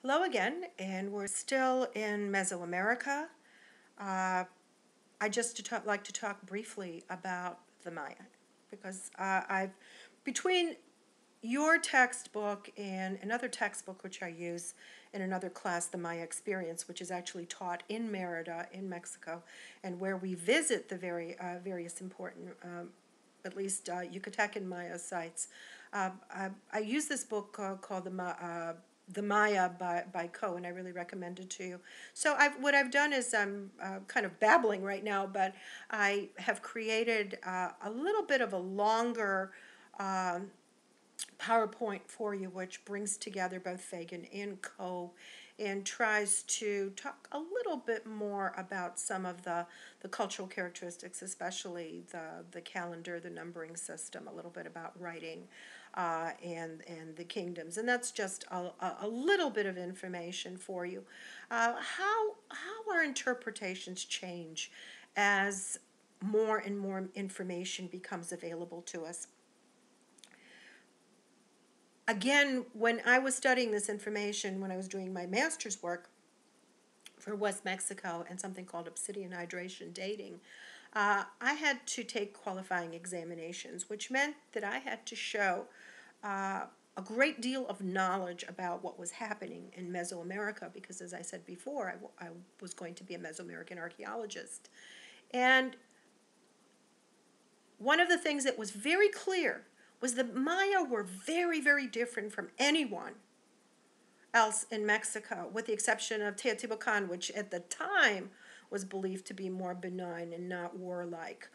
Hello again, and we're still in Mesoamerica. I just like to talk briefly about the Maya because between your textbook and another textbook which I use in another class, the Maya Experience, which is actually taught in Merida in Mexico, and where we visit the various important, at least Yucatecan Maya sites. I use this book called the Maya by Coe, and I really recommend it to you. So what I've done is I'm kind of babbling right now, but I have created a little bit of a longer PowerPoint for you, which brings together both Fagan and Coe and tries to talk a little bit more about some of the cultural characteristics, especially the calendar, the numbering system, a little bit about writing, and the kingdoms. And that's just a little bit of information for you. How our interpretations change as more and more information becomes available to us. Again, when I was studying this information, when I was doing my master's work for West Mexico and something called obsidian hydration dating, I had to take qualifying examinations, which meant that I had to show a great deal of knowledge about what was happening in Mesoamerica because, as I said before, I was going to be a Mesoamerican archaeologist. And one of the things that was very clear was that Maya were very, very different from anyone else in Mexico, with the exception of Teotihuacan, which at the time was believed to be more benign and not warlike.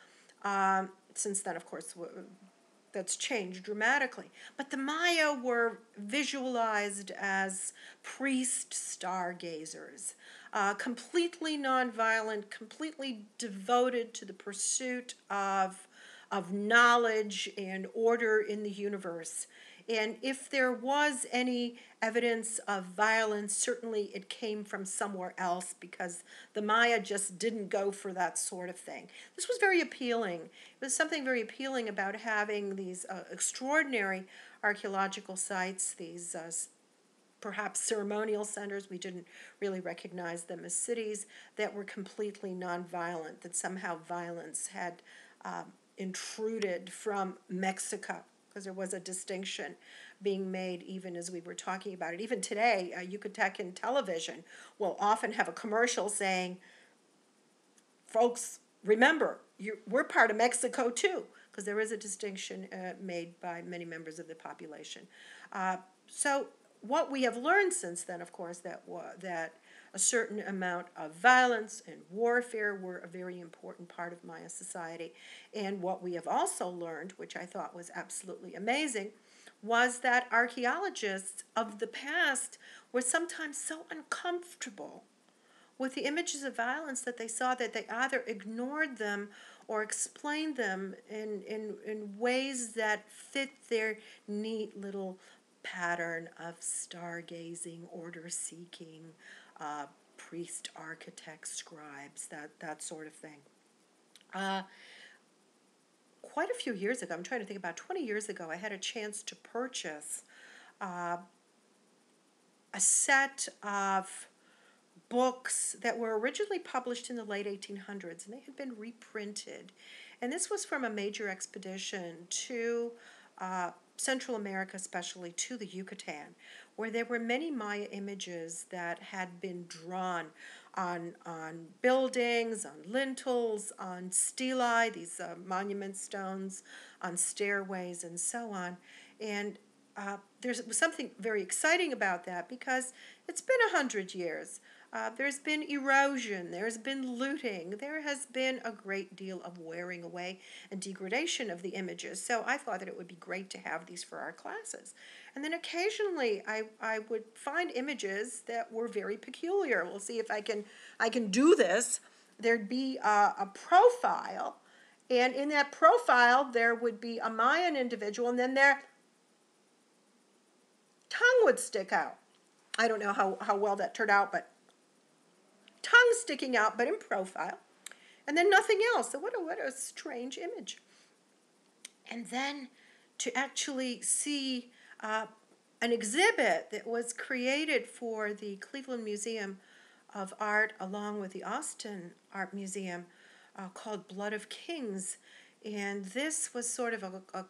Since then, of course, that's changed dramatically. But the Maya were visualized as priest stargazers, completely nonviolent, completely devoted to the pursuit of knowledge and order in the universe. And if there was any evidence of violence, certainly it came from somewhere else because the Maya just didn't go for that sort of thing. This was very appealing. It was something very appealing about having these extraordinary archaeological sites, these perhaps ceremonial centers. We didn't really recognize them as cities that were completely nonviolent, that somehow violence had intruded from Mexico, because there was a distinction being made even as we were talking about it. Even today, Yucatecan television will often have a commercial saying, folks, remember, we're part of Mexico too, because there is a distinction made by many members of the population. So what we have learned since then, of course, that a certain amount of violence and warfare were a very important part of Maya society. And what we have also learned, which I thought was absolutely amazing, was that archaeologists of the past were sometimes so uncomfortable with the images of violence that they saw that they either ignored them or explained them in ways that fit their neat little pattern of stargazing, order-seeking, priest, architect, scribes, that sort of thing. Quite a few years ago, I'm trying to think, about 20 years ago, I had a chance to purchase a set of books that were originally published in the late 1800s, and they had been reprinted. And this was from a major expedition to Central America, especially to the Yucatan, where there were many Maya images that had been drawn on buildings, on lintels, on stelae, these monument stones, on stairways, and so on. And there's something very exciting about that because it's been 100 years. There's been erosion, there's been looting, there has been a great deal of wearing away and degradation of the images. So I thought that it would be great to have these for our classes. And then occasionally I would find images that were very peculiar. We'll see if I can do this. There'd be a profile, and in that profile there would be a Mayan individual, and then their tongue would stick out. I don't know how well that turned out, but tongue sticking out, but in profile, and then nothing else. So what a strange image. And then to actually see an exhibit that was created for the Cleveland Museum of Art along with the Austin Art Museum called Blood of Kings. And this was sort of a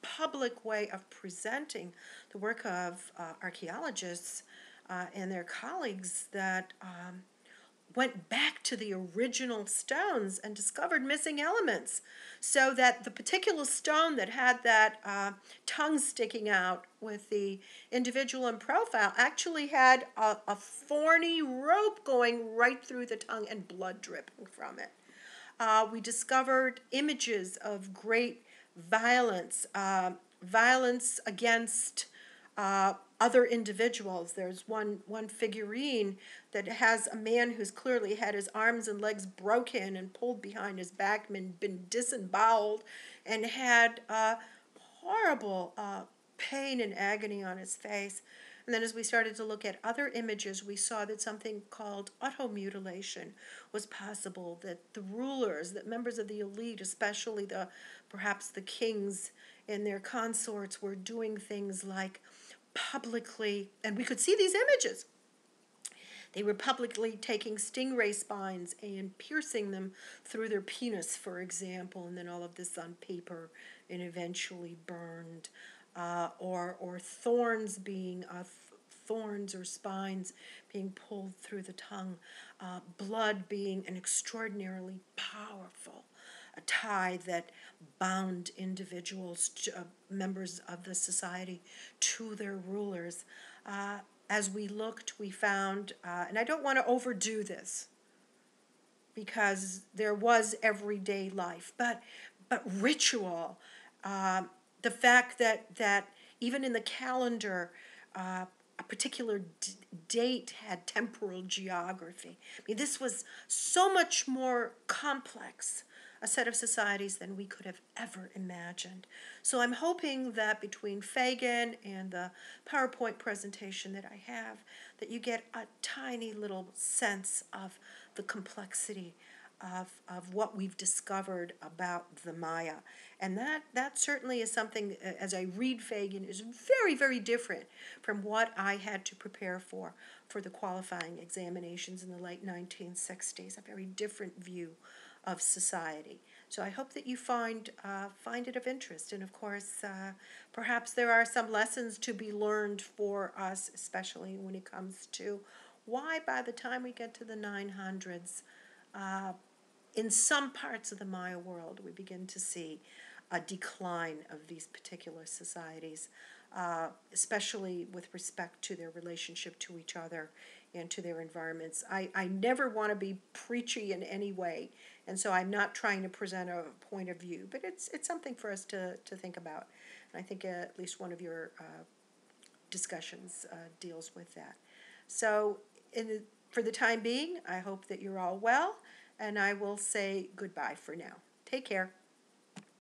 public way of presenting the work of archaeologists and their colleagues that went back to the original stones and discovered missing elements. So that the particular stone that had that tongue sticking out with the individual in profile actually had a thorny rope going right through the tongue and blood dripping from it. We discovered images of great violence, violence against other individuals. There's one figurine that has a man who's clearly had his arms and legs broken and pulled behind his back and been disemboweled and had horrible pain and agony on his face. And then as we started to look at other images, we saw that something called automutilation was possible, that the rulers, that members of the elite, especially perhaps the kings and their consorts, were doing things like publicly, and we could see these images. They were publicly taking stingray spines and piercing them through their penis, for example, and then all of this on paper and eventually burned. Or thorns being thorns or spines being pulled through the tongue, blood being an extraordinarily powerful a tie that bound individuals, members of the society, to their rulers. As we looked, we found, and I don't want to overdo this because there was everyday life, but ritual. The fact that even in the calendar, a particular date had temporal geography. I mean, this was so much more complex a set of societies than we could have ever imagined. So I'm hoping that between Fagan and the PowerPoint presentation that I have, that you get a tiny little sense of the complexity of what we've discovered about the Maya. And that certainly is something, as I read Fagan, is very, very different from what I had to prepare for the qualifying examinations in the late 1960s, a very different view of society. So I hope that you find it of interest. And of course, perhaps there are some lessons to be learned for us, especially when it comes to why by the time we get to the 900s, in some parts of the Maya world, we begin to see a decline of these particular societies, especially with respect to their relationship to each other and to their environments. I never want to be preachy in any way, and so I'm not trying to present a point of view, but it's something for us to think about. And I think at least one of your discussions deals with that. So for the time being, I hope that you're all well, and I will say goodbye for now. Take care.